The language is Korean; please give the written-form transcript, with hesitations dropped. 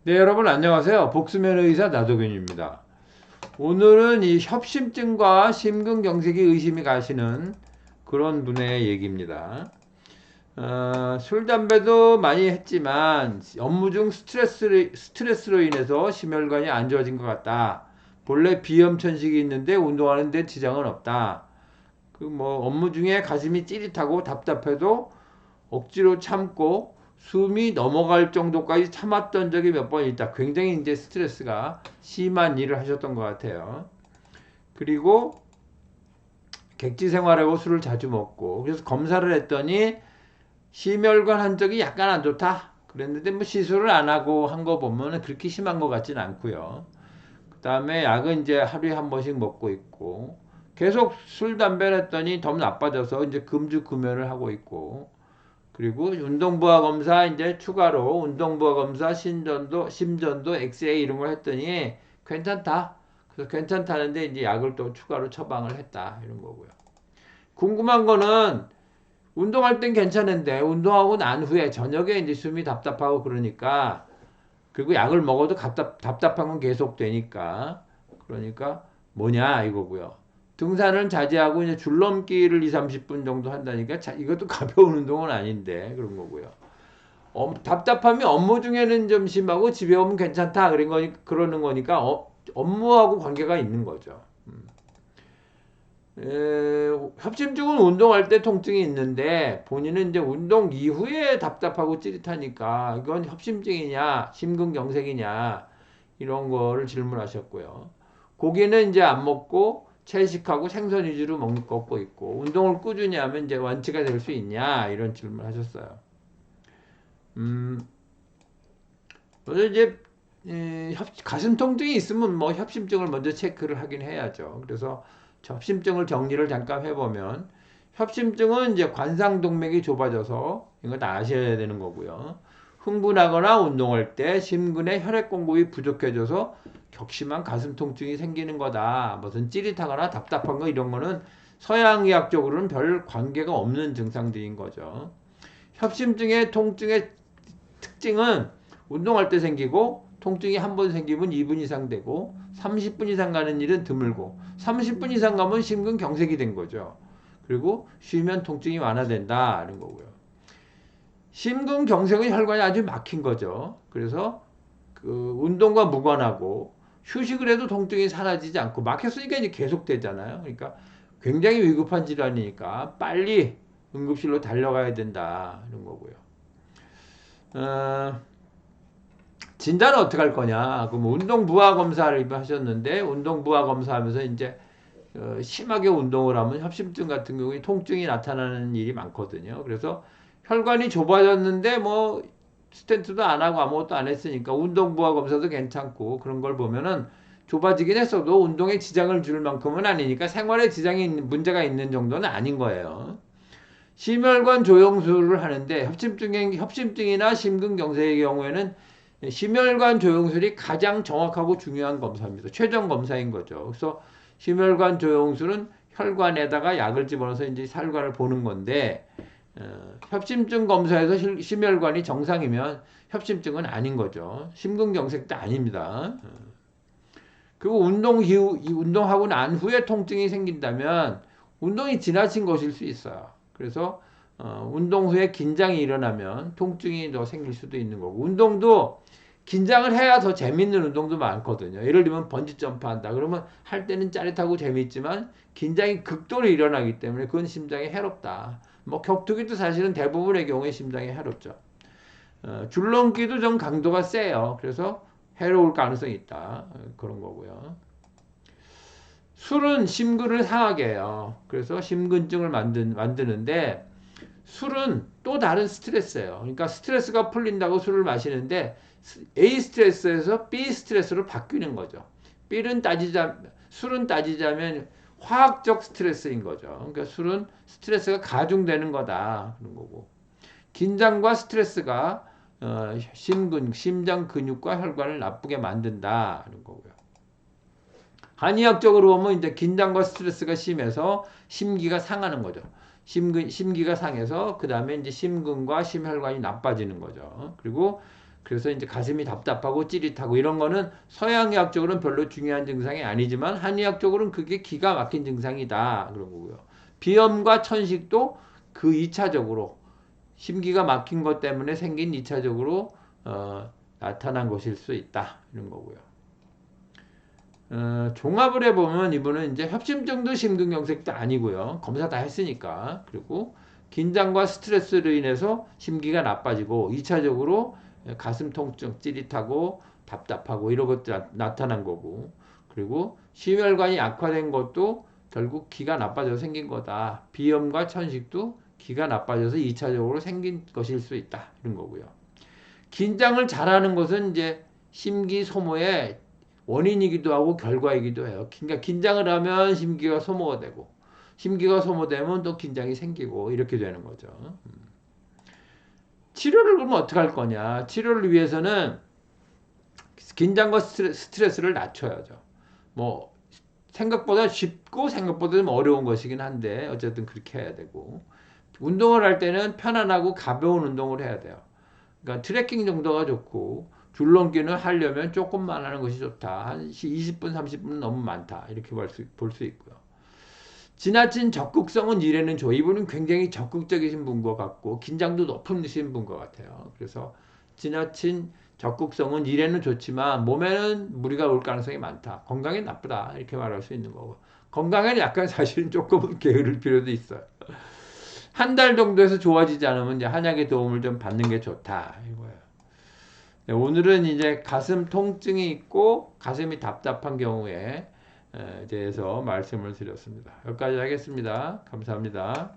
네, 여러분 안녕하세요. 복수면 의사 나도균입니다. 오늘은 이 협심증과 심근경색이 의심이 가시는 그런 분의 얘기입니다. 술, 담배도 많이 했지만 업무 중 스트레스로 인해서 심혈관이 안 좋아진 것 같다. 본래 비염 천식이 있는데 운동하는 데 지장은 없다. 그 뭐 업무 중에 가슴이 찌릿하고 답답해도 억지로 참고 숨이 넘어갈 정도까지 참았던 적이 몇 번 있다. 굉장히 이제 스트레스가 심한 일을 하셨던 것 같아요. 그리고 객지 생활하고 술을 자주 먹고 그래서 검사를 했더니 심혈관 한쪽이 약간 안 좋다. 그랬는데 뭐 시술을 안 하고 한 거 보면 그렇게 심한 것 같진 않고요. 그 다음에 약은 이제 하루에 한 번씩 먹고 있고 계속 술 담배를 했더니 더 나빠져서 이제 금주 금연을 하고 있고 그리고 운동부하 검사 이제 추가로 운동부하 검사 심전도 엑스레이 이런 걸 했더니 괜찮다. 그래서 괜찮다는데 이제 약을 또 추가로 처방을 했다 이런 거고요. 궁금한 거는 운동할 땐 괜찮은데 운동하고 난 후에 저녁에 이제 숨이 답답하고 그러니까 그리고 약을 먹어도 답답한 건 계속 되니까 그러니까 뭐냐 이거고요. 등산은 자제하고 이제 줄넘기를 2, 30분 정도 한다니까 이것도 가벼운 운동은 아닌데 그런 거고요. 답답함이 업무 중에는 좀 심하고 집에 오면 괜찮다 그러는 거니까 업무하고 관계가 있는 거죠. 협심증은 운동할 때 통증이 있는데 본인은 이제 운동 이후에 답답하고 찌릿하니까 이건 협심증이냐 심근경색이냐 이런 거를 질문하셨고요. 고기는 이제 안 먹고 채식하고 생선 위주로 먹고 있고 운동을 꾸준히 하면 이제 완치가 될 수 있냐 이런 질문하셨어요. 먼저 이제 가슴 통증이 있으면 뭐 협심증을 먼저 체크를 하긴 해야죠. 그래서 협심증을 정리를 잠깐 해보면 협심증은 이제 관상동맥이 좁아져서 이거 다 아셔야 되는 거고요. 흥분하거나 운동할 때 심근의 혈액 공급이 부족해져서 격심한 가슴 통증이 생기는 거다. 무슨 찌릿하거나 답답한 거 이런 거는 서양의학적으로는 별 관계가 없는 증상들인 거죠. 협심증의 통증의 특징은 운동할 때 생기고 통증이 한 번 생기면 2분 이상 되고 30분 이상 가는 일은 드물고 30분 이상 가면 심근경색이 된 거죠. 그리고 쉬면 통증이 완화된다 이런 거고요. 심근경색은 혈관이 아주 막힌 거죠. 그래서 그 운동과 무관하고 휴식을 해도 통증이 사라지지 않고 막혔으니까 이제 계속 되잖아요. 그러니까 굉장히 위급한 질환이니까 빨리 응급실로 달려가야 된다 이런 거고요. 어, 진단은 어떻게 할 거냐? 그럼 운동 부하 검사를 하셨는데 운동 부하 검사하면서 이제 심하게 운동을 하면 협심증 같은 경우에 통증이 나타나는 일이 많거든요. 그래서 혈관이 좁아졌는데 뭐 스텐트도 안 하고 아무것도 안 했으니까 운동 부하 검사도 괜찮고 그런 걸 보면은 좁아지긴 했어도 운동에 지장을 줄 만큼은 아니니까 생활에 지장이 문제가 있는 정도는 아닌 거예요. 심혈관 조영술을 하는데 협심증이나 심근경색의 경우에는 심혈관 조영술이 가장 정확하고 중요한 검사입니다. 최종 검사인 거죠. 그래서 심혈관 조영술은 혈관에다가 약을 집어넣어서 이제 혈관을 보는 건데 협심증 검사에서 심혈관이 정상이면 협심증은 아닌 거죠. 심근경색도 아닙니다. 그리고 운동하고 난 후에 통증이 생긴다면 운동이 지나친 것일 수 있어요. 그래서 운동 후에 긴장이 일어나면 통증이 더 생길 수도 있는 거고 운동도 긴장을 해야 더 재밌는 운동도 많거든요. 예를 들면 번지 점프 한다. 그러면 할 때는 짜릿하고 재밌지만 긴장이 극도로 일어나기 때문에 그건 심장에 해롭다. 뭐 격투기도 사실은 대부분의 경우에 심장에 해롭죠. 줄넘기도 좀 강도가 세요. 그래서 해로울 가능성이 있다. 그런 거고요. 술은 심근을 상하게 해요. 그래서 심근증을 만드는데 술은 또 다른 스트레스예요. 그러니까 스트레스가 풀린다고 술을 마시는데 A 스트레스에서 B 스트레스로 바뀌는 거죠. 술은 따지자면 화학적 스트레스인 거죠. 그러니까 술은 스트레스가 가중되는 거다. 그런 거고. 긴장과 스트레스가 심장 근육과 혈관을 나쁘게 만든다. 그런 거고요. 한의학적으로 보면 이제 긴장과 스트레스가 심해서 심기가 상하는 거죠. 심기가 상해서 그 다음에 이제 심근과 심혈관이 나빠지는 거죠. 그리고 그래서 이제 가슴이 답답하고 찌릿하고 이런 거는 서양의학적으로는 별로 중요한 증상이 아니지만 한의학적으로는 그게 기가 막힌 증상이다. 그런 거고요. 비염과 천식도 그 2차적으로 심기가 막힌 것 때문에 생긴 2차적으로 나타난 것일 수 있다. 이런 거고요. 종합을 해보면 이분은 이제 협심증도 심근경색도 아니고요. 검사 다 했으니까. 그리고 긴장과 스트레스로 인해서 심기가 나빠지고 2차적으로 가슴 통증, 찌릿하고 답답하고 이런 것도 나타난 거고. 그리고 심혈관이 악화된 것도 결국 기가 나빠져서 생긴 거다. 비염과 천식도 기가 나빠져서 2차적으로 생긴 것일 수 있다. 이런 거고요. 긴장을 잘하는 것은 이제 심기 소모의 원인이기도 하고 결과이기도 해요. 그러니까 긴장을 하면 심기가 소모가 되고 심기가 소모되면 또 긴장이 생기고 이렇게 되는 거죠. 치료를 그러면 어떻게 할 거냐? 치료를 위해서는 긴장과 스트레스를 낮춰야죠. 뭐 생각보다 쉽고 생각보다 좀 어려운 것이긴 한데 어쨌든 그렇게 해야 되고 운동을 할 때는 편안하고 가벼운 운동을 해야 돼요. 그러니까 트레킹 정도가 좋고 줄넘기는 하려면 조금만 하는 것이 좋다. 한 20분, 30분은 너무 많다. 이렇게 볼 수 있고요. 지나친 적극성은 일에는 좋아. 이분은 굉장히 적극적이신 분 것 같고 긴장도 높으신 분 것 같아요. 그래서 지나친 적극성은 일에는 좋지만 몸에는 무리가 올 가능성이 많다. 건강에 나쁘다. 이렇게 말할 수 있는 거고. 건강에는 약간 사실은 조금은 게으를 필요도 있어요. 한 달 정도에서 좋아지지 않으면 이제 한약의 도움을 좀 받는 게 좋다. 이거예요. 네, 오늘은 이제 가슴 통증이 있고 가슴이 답답한 경우에 대해서 말씀을 드렸습니다. 여기까지 하겠습니다. 감사합니다.